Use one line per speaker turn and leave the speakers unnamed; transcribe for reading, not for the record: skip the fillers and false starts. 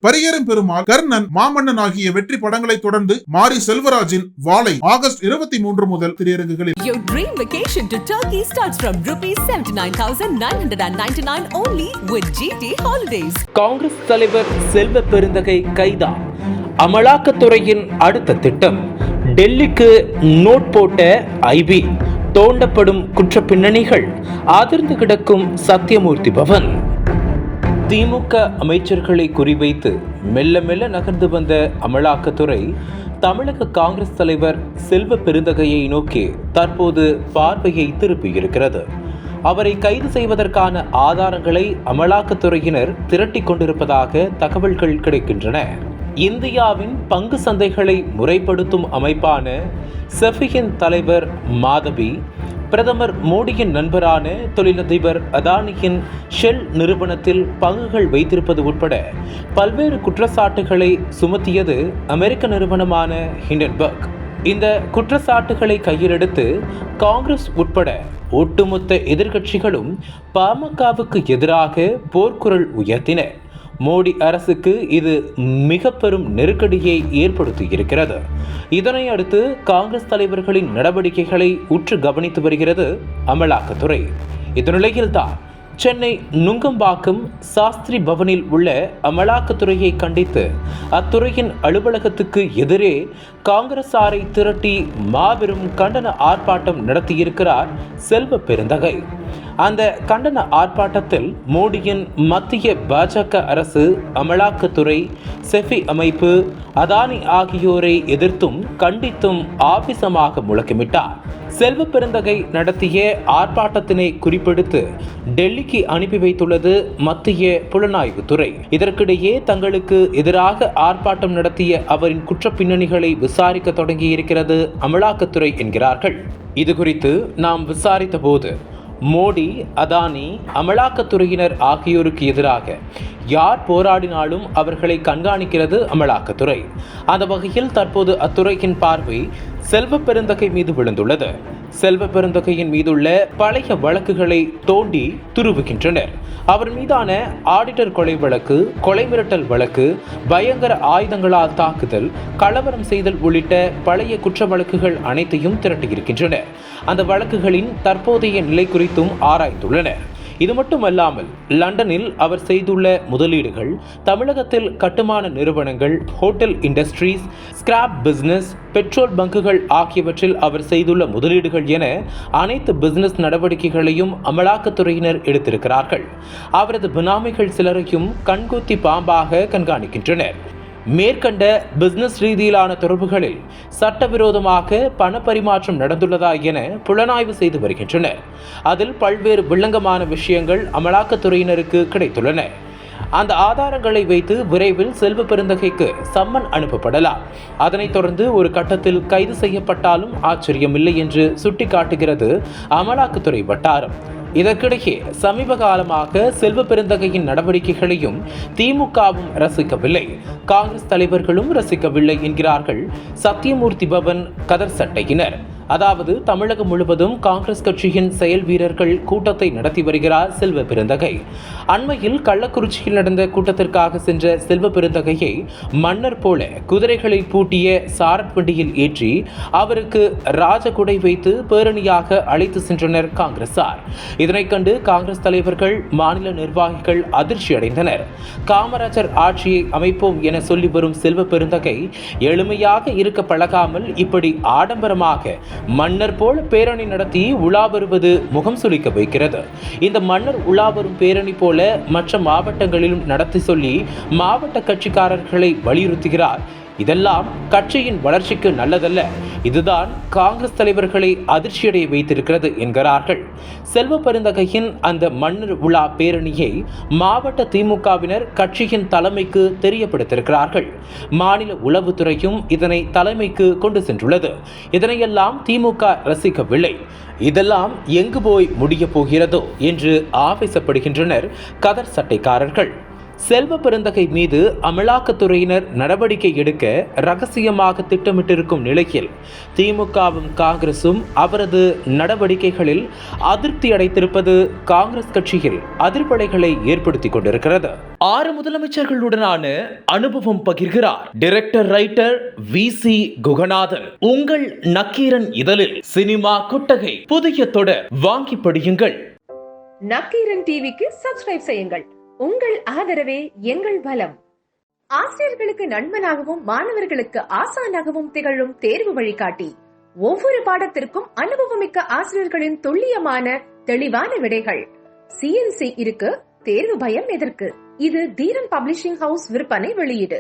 பரியேறும் பெருமாள், கர்ணன், மாமன்னன் ஆகிய வெற்றி படங்களை தொடர்ந்து மாரி செல்வராஜின் வாளை ஆகஸ்ட் 23 முதல் திரையரங்குகளில்.
Your dream vacation to Turkey starts from ₹79,999 only with GT Holidays.
Congress தலைவர் செல்வ பெருந்தகை கைதா. அமலாக்கத்துறையின் அடுத்த திட்டம். டெல்லிக்கு நோட் போட்ட ஐபி. தோண்டப்படும் குற்ற பின்னணிகள். அதிர்ந்து கிடக்கும் சத்தியமூர்த்தி பவன். திமுக அமைச்சர்களை குறிவைத்து மெல்ல மெல்ல நகர்ந்து வந்த அமலாக்கத்துறை தமிழக காங்கிரஸ் தலைவர் செல்வ பெருந்தகையை நோக்கி தற்போது பார்வையை திருப்பியிருக்கிறது. அவரை கைது செய்வதற்கான ஆதாரங்களை அமலாக்கத்துறையினர் திரட்டி கொண்டிருப்பதாக தகவல்கள் கிடைக்கின்றன. இந்தியாவின் பங்கு சந்தைகளை முறைப்படுத்தும் அமைப்பான செஃபியின் தலைவர் மாதவி, பிரதமர் மோடியின் நண்பரான தொழிலதிபர் அதானியின் ஷெல் நிறுவனத்தில் பங்குகள் வைத்திருப்பது உட்பட பல்வேறு குற்றச்சாட்டுகளை சுமத்தியது அமெரிக்க நிறுவனமான ஹிண்டன்பர்க். இந்த குற்றச்சாட்டுகளை கையில் எடுத்து காங்கிரஸ் உட்பட ஒட்டுமொத்த எதிர்க்கட்சிகளும் பாமகவுக்கு எதிராக போர்க்குரல் உயர்த்தின. மோடி அரசுக்கு இது மிக பெரும் நெருக்கடியை ஏற்படுத்தி இருக்கிறது. இதனை அடுத்து காங்கிரஸ் தலைவர்களின் நடவடிக்கைகளை உற்று கவனித்து வருகிறது அமலாக்கத்துறை. இந்நிலையில்தான் சென்னை நுங்கம்பாக்கம் சாஸ்திரி பவனில் உள்ள அமலாக்கத்துறையை கண்டித்து அத்துறையின் அலுவலகத்துக்கு எதிரே காங்கிரசாரை திரட்டி மாபெரும் கண்டன ஆர்ப்பாட்டம் நடத்தியிருக்கிறார் செல்வ பெருந்தகை. அந்த கண்டன ஆர்ப்பாட்டத்தில் மோடியின் மத்திய பாஜக அரசு, அமலாக்கத்துறை, செஃபி அமைப்பு, அதானி ஆகியோரை எதிர்த்தும் கண்டித்தும் ஆவேசமாக முழக்கமிட்டார். செல்வ பெருந்தகை நடத்திய ஆர்ப்பாட்டத்தினை குறிப்பிடுத்து டெல்லிக்கு அனுப்பி வைத்துள்ளது மத்திய புலனாய்வுத்துறை. இதற்கிடையே தங்களுக்கு எதிராக ஆர்ப்பாட்டம் நடத்திய அவரின் குற்ற பின்னணிகளை விசாரிக்க தொடங்கியிருக்கிறது அமலாக்கத்துறை என்கிறார்கள். இது குறித்து நாம் விசாரித்த போது மோடி, அதானி, அமலாக்கத்துறையினர் ஆகியோருக்கு எதிராக யார் போராடினாலும் அவர்களை கண்காணிக்கிறது அமலாக்கத்துறை. அந்த வகையில் தற்போது அத்துறையின் பார்வை செல்வ பெருந்தகை மீது விழுந்துள்ளது. செல்வ பெருந்தகையின் மீதுள்ள பழைய வழக்குகளை தோண்டி துருவுகின்றனர். அவர் மீதான ஆடிட்டர் கொலை வழக்கு, கொலை மிரட்டல் வழக்கு, பயங்கர ஆயுதங்களால் தாக்குதல், கலவரம் செய்தல் உள்ளிட்ட பழைய குற்ற வழக்குகள் அனைத்தையும் திரட்டியிருக்கின்றனர். அந்த வழக்குகளின் தற்போதைய நிலை குறித்தும் ஆராய்ந்துள்ளனர். இது மட்டுமல்லாமல் லண்டனில் அவர் செய்துள்ள முதலீடுகள், தமிழகத்தில் கட்டுமான நிறுவனங்கள், hotel industries, scrap business, petrol பங்குகள் ஆகியவற்றில் அவர் செய்துள்ள முதலீடுகள் என அனைத்து பிசினஸ் நடவடிக்கைகளையும் அமலாக்கத்துறையினர் எடுத்திருக்கிறார்கள். அவரது பினாமிகள் சிலரையும் கண்கொத்தி பாம்பாக கண்காணிக்கின்றனர். மேற்கண்ட பிசினஸ் ரீதியிலான தொடர்புகளில் சட்டவிரோதமாக பண பரிமாற்றம் நடந்துள்ளதா என புலனாய்வு செய்து வருகின்றனர். அதில் பல்வேறு வில்லங்கமான விஷயங்கள் அமலாக்கத்துறையினருக்கு கிடைத்துள்ளன. அந்த ஆதாரங்களை வைத்து விரைவில் செல்வ பெருந்தகைக்கு சம்மன் அனுப்பப்படலாம். அதனைத் தொடர்ந்து ஒரு கட்டத்தில் கைது செய்யப்பட்டாலும் ஆச்சரியமில்லை என்று சுட்டிக்காட்டுகிறது அமலாக்கத்துறை வட்டாரம். இதற்கிடையே சமீப காலமாக செல்வ பெருந்தகையின் நடவடிக்கைகளையும் திமுகவும் ரசிக்கவில்லை, காங்கிரஸ் தலைவர்களும் ரசிக்கவில்லை என்கிறார்கள் சத்தியமூர்த்தி பவன் கதர் சட்டையினர். அதாவது தமிழகம் முழுவதும் காங்கிரஸ் கட்சியின் செயல் வீரர்கள் கூட்டத்தை நடத்தி வருகிறார் செல்வ பெருந்தகை. அண்மையில் கள்ளக்குறிச்சியில் நடந்த கூட்டத்திற்காக சென்ற செல்வ பெருந்தகையை மன்னர் போல குதிரைகளை பூட்டிய சாரட் வண்டியில் ஏற்றி அவருக்கு ராஜகுடை வைத்து பேரணியாக அழைத்து சென்றனர் காங்கிரசார். இதனை கண்டு காங்கிரஸ் தலைவர்கள், மாநில நிர்வாகிகள் அதிர்ச்சி அடைந்தனர். காமராஜர் ஆட்சியை அமைப்போம் என சொல்லி வரும் செல்வ பெருந்தகை எளிமையாக இருக்க பழகாமல் இப்படி ஆடம்பரமாக மன்னர் போல பேரணி நடத்தி உலா வருவது முகம் சுளிக்க வைக்கிறது. இந்த மன்னர் உலா வரும் பேரணி போல மற்ற மாவட்டங்களிலும் நடத்தி சொல்லி மாவட்ட கட்சிக்காரர்களை வலியுறுத்துகிறார். இதெல்லாம் கட்சியின் வளர்ச்சிக்கு நல்லதல்ல. இதுதான் காங்கிரஸ் தலைவர்களை அதிர்ச்சியடைய வைத்திருக்கிறது என்கிறார்கள். செல்வ பெருந்தகையின் அந்த மன்னர் உலா பேரணியை மாவட்ட திமுகவினர் கட்சியின் தலைமைக்கு தெரியப்படுத்தியிருக்கிறார்கள். மாநில உளவுத்துறையும் இதனை தலைமைக்கு கொண்டு சென்றுள்ளது. இதனையெல்லாம் திமுக ரசிக்கவில்லை. இதெல்லாம் எங்கு போய் முடிய போகிறதோ என்று ஆவேசப்படுகின்றனர் கதர் சட்டைக்காரர்கள். செல்வ பெருந்தகை மீது அமலாக்கத்துறையினர் நடவடிக்கை எடுக்க ரகசியமாக திட்டமிட்டிருக்கும் நிலையில் திமுகவும் காங்கிரசும் அவரது நடவடிக்கைகளில் அதிருப்தி அடைத்திருப்பது காங்கிரஸ் கட்சியில் அதிர்வலைகளை ஏற்படுத்திக் கொண்டிருக்கிறது. 6 முதலமைச்சர்களுடனான அனுபவம் பகிர்கிறார் டைரக்டர் ரைட்டர் VC குகநாதன். உங்கள் நக்கீரன் இதழில் சினிமா கொட்டகை புதிய தொடர் வாங்கி படியுங்கள்.
நக்கீரன் டிவிக்கு சப்ஸ்கிரைப் செய்யுங்கள். உங்கள் ஆதரவே எங்கள் பலம். ஆசிரியர்களுக்கு நண்பனாகவும் மாணவர்களுக்கு ஆசானாகவும் திகழும் தேர்வு வழிகாட்டி. ஒவ்வொரு பாடத்திற்கும் அனுபவமிக்க ஆசிரியர்களின் துல்லியமான தெளிவான விடைகள். CNC இருக்கு, தேர்வு பயம் எதற்கு? இது தீரன் பப்ளிஷிங் ஹவுஸ் விற்பனை வெளியீடு.